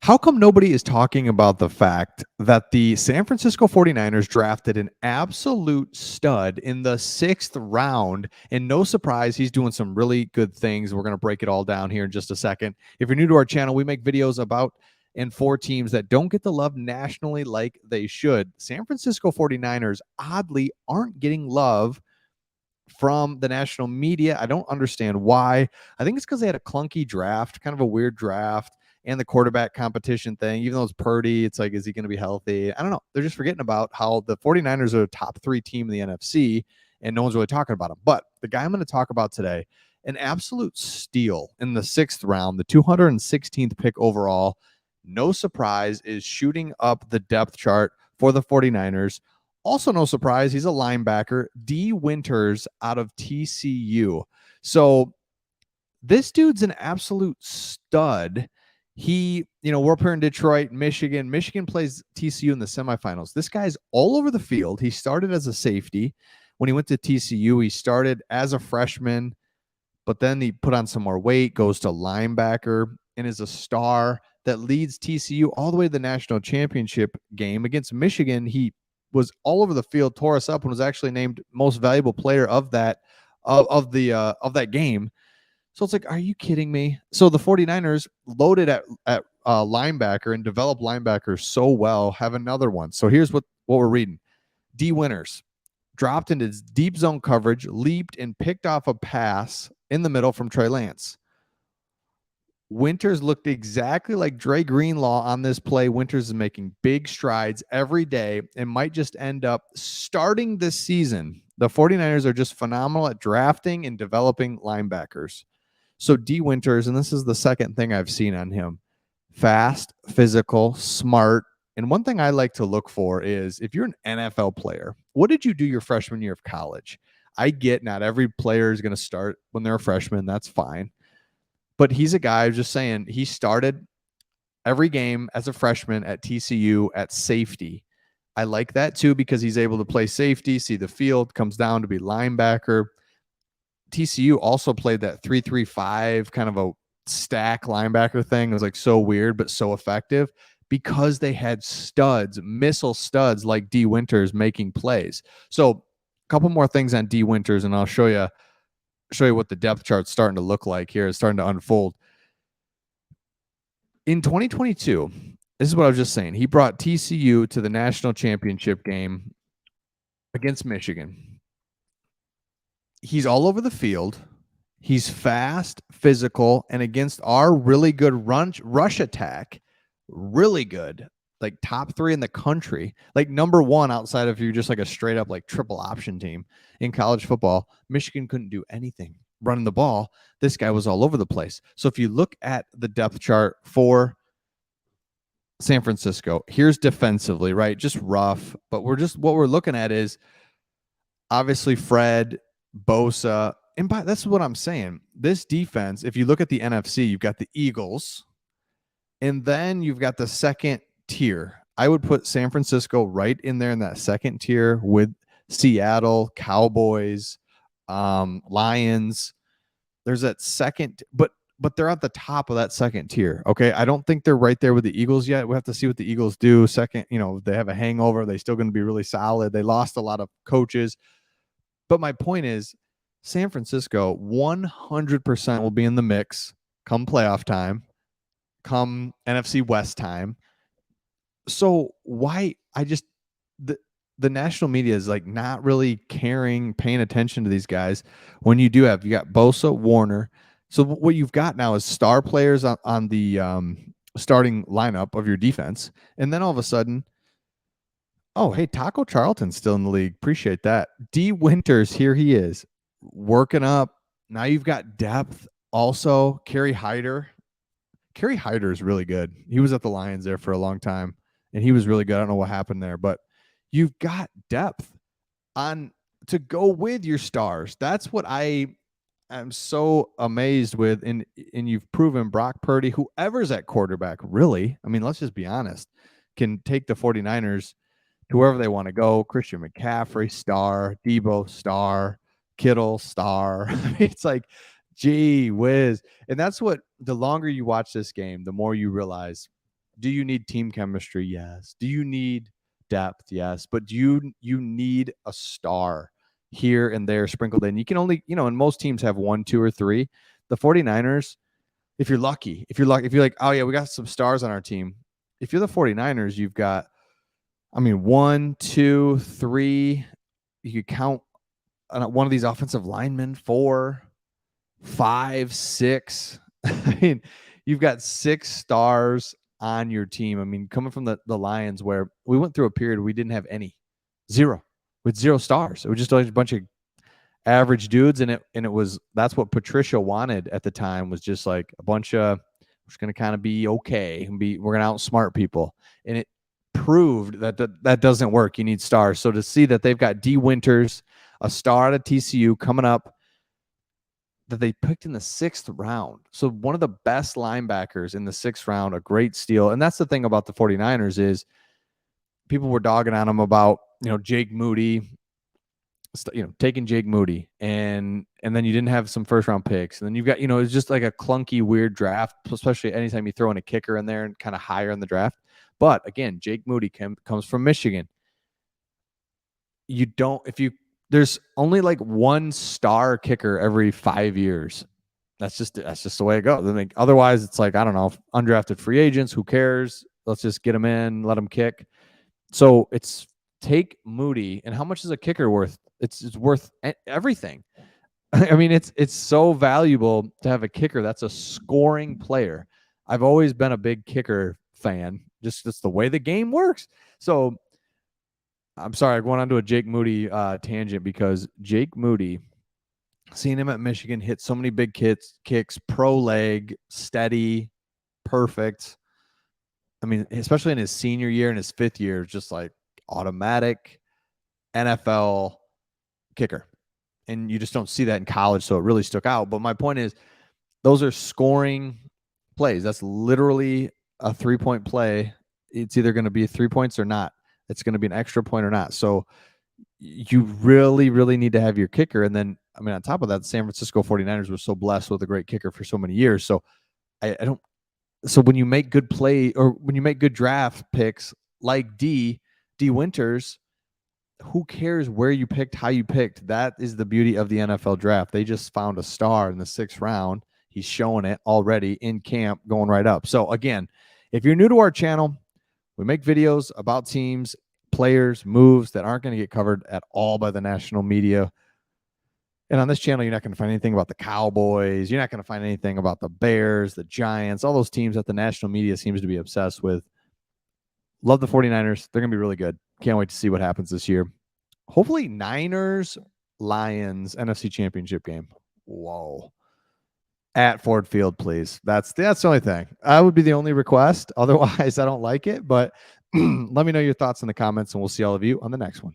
How come nobody is talking about the fact that the San Francisco 49ers drafted an absolute stud in the 6th round? And no surprise, he's doing some really good things. We're going to break it all down here in just a second. If you're new to our channel, we make videos about and for teams that don't get the love nationally like they should. San Francisco 49ers oddly aren't getting love from the national media. I don't understand why. I think it's because they had a clunky draft, kind of a weird draft, and the quarterback competition thing. Even though it's Purdy, it's like, is he going to be healthy? I don't know. They're just forgetting about how the 49ers are a top 3 team in the NFC, and no one's really talking about them. But the guy I'm going to talk about today, an absolute steal in the 6th round, the 216th pick overall, no surprise, is shooting up the depth chart for the 49ers. Also, no surprise, he's a linebacker, D. Winters out of TCU. So this dude's an absolute stud. We're up here in Detroit, Michigan. Michigan plays TCU in the semifinals. This guy's all over the field. He started as a safety. When he went to TCU, he started as a freshman, but then he put on some more weight, goes to linebacker, and is a star that leads TCU all the way to the national championship game against Michigan. He was all over the field, tore us up, and was actually named most valuable player of that game. So it's like, are you kidding me? So the 49ers loaded at linebacker and developed linebackers so well, have another one. So here's what we're reading. D. Winters dropped into deep zone coverage, leaped and picked off a pass in the middle from Trey Lance. Winters looked exactly like Dre Greenlaw on this play. Winters is making big strides every day and might just end up starting this season. The 49ers are just phenomenal at drafting and developing linebackers. So D. Winters, and this is the second thing I've seen on him, fast, physical, smart. And one thing I like to look for is if you're an NFL player, what did you do your freshman year of college? I get not every player is going to start when they're a freshman. That's fine. But he's a guy, just saying, he started every game as a freshman at TCU at safety. I like that too because he's able to play safety, see the field, comes down to be linebacker. TCU also played that 3-3-5 kind of a stack linebacker thing. It was like so weird, but so effective because they had studs, missile studs like D. Winters making plays. So a couple more things on D. Winters, and I'll show you what the depth chart's starting to look like here. It's starting to unfold. In 2022, this is what I was just saying. He brought TCU to the national championship game against Michigan. He's all over the field. He's fast, physical, and against our really good rush attack, really good, like top 3 in the country, like number 1 outside of you just like a straight up like triple option team in college football. Michigan couldn't do anything running the ball. This guy was all over the place. So if you look at the depth chart for San Francisco, here's defensively, right? Just rough, but what we're looking at is obviously Fred, Bosa, and that's what I'm saying. This defense, if you look at the NFC, you've got the Eagles, and then you've got the second tier. I would put San Francisco right in there in that second tier with Seattle, Cowboys, Lions. There's that second, but they're at the top of that second tier. Okay. I don't think they're right there with the Eagles yet. We have to see what the Eagles do. Second, they have a hangover. They're still going to be really solid. They lost a lot of coaches. But my point is, San Francisco 100% will be in the mix come playoff time, come NFC West time. So why the national media is like not really caring, paying attention to these guys when you got Bosa, Warner. So what you've got now is star players on the starting lineup of your defense. And then all of a sudden, oh, hey, Taco Charlton's still in the league. Appreciate that. D. Winters, here he is, working up. Now you've got depth. Also, Kerry Hyder. Kerry Hyder is really good. He was at the Lions there for a long time, and he was really good. I don't know what happened there, but you've got depth to go with your stars. That's what I am so amazed with. And you've proven Brock Purdy, whoever's at quarterback, really, I mean, let's just be honest, can take the 49ers to wherever they want to go. Christian McCaffrey, star. Debo, star. Kittle, star. It's like, gee whiz. And that's what, the longer you watch this game, the more you realize Do you need team chemistry? Yes. Do you need depth? Yes. But you need a star here and there sprinkled in. You can only, and most teams have 1, 2, or 3. The 49ers, if you're lucky, if you're like, oh yeah, we got some stars on our team. If you're the 49ers, you've got, 1, 2, 3. You could count one of these offensive linemen, 4, 5, 6. I mean, you've got 6 stars on your team. Coming from the Lions, where we went through a period we didn't have any, 0, with 0 stars. It was just a bunch of average dudes, and that's what Patricia wanted at the time, was just like a bunch of, we're just going to kind of be okay and we're going to outsmart people. And it proved that doesn't work. You need stars. So to see that they've got D Winters, a star out of TCU, coming up, that they picked in the 6th round. So one of the best linebackers in the 6th round, a great steal. And that's the thing about the 49ers is people were dogging on them about, Jake Moody, taking Jake Moody, and then you didn't have some first round picks. And then you've got, it's just like a clunky, weird draft, especially anytime you throw in a kicker in there and kind of higher in the draft. But again, Jake Moody comes from Michigan. There's only like 1 star kicker every 5 years. That's just the way it goes. Otherwise, it's like, I don't know, undrafted free agents. Who cares? Let's just get them in, let them kick. So it's take Moody. And how much is a kicker worth? It's worth everything. It's so valuable to have a kicker that's a scoring player. I've always been a big kicker fan. Just that's the way the game works. So I'm sorry, I'm going on to a Jake Moody tangent, because Jake Moody, seeing him at Michigan hit so many big kicks, pro leg, steady, perfect. Especially in his senior year and his 5th year, just like automatic NFL kicker. And you just don't see that in college, so it really stuck out. But my point is, those are scoring plays. That's literally a 3-point play. It's either going to be 3 points or not. It's going to be an extra point or not. So you really, really need to have your kicker. And then, on top of that, the San Francisco 49ers were so blessed with a great kicker for so many years. So so when you make good play, or when you make good draft picks like D Winters, who cares where you picked, how you picked? That is the beauty of the NFL draft. They just found a star in the 6th round. He's showing it already in camp, going right up. So again, if you're new to our channel, we make videos about teams, players, moves that aren't going to get covered at all by the national media. And on this channel, you're not going to find anything about the Cowboys. You're not going to find anything about the Bears, the Giants, all those teams that the national media seems to be obsessed with. Love the 49ers. They're going to be really good. Can't wait to see what happens this year. Hopefully Niners, Lions, NFC Championship game. Whoa. At Ford Field, please. That's the only thing. I would be the only request. Otherwise, I don't like it. But let me know your thoughts in the comments, and we'll see all of you on the next one.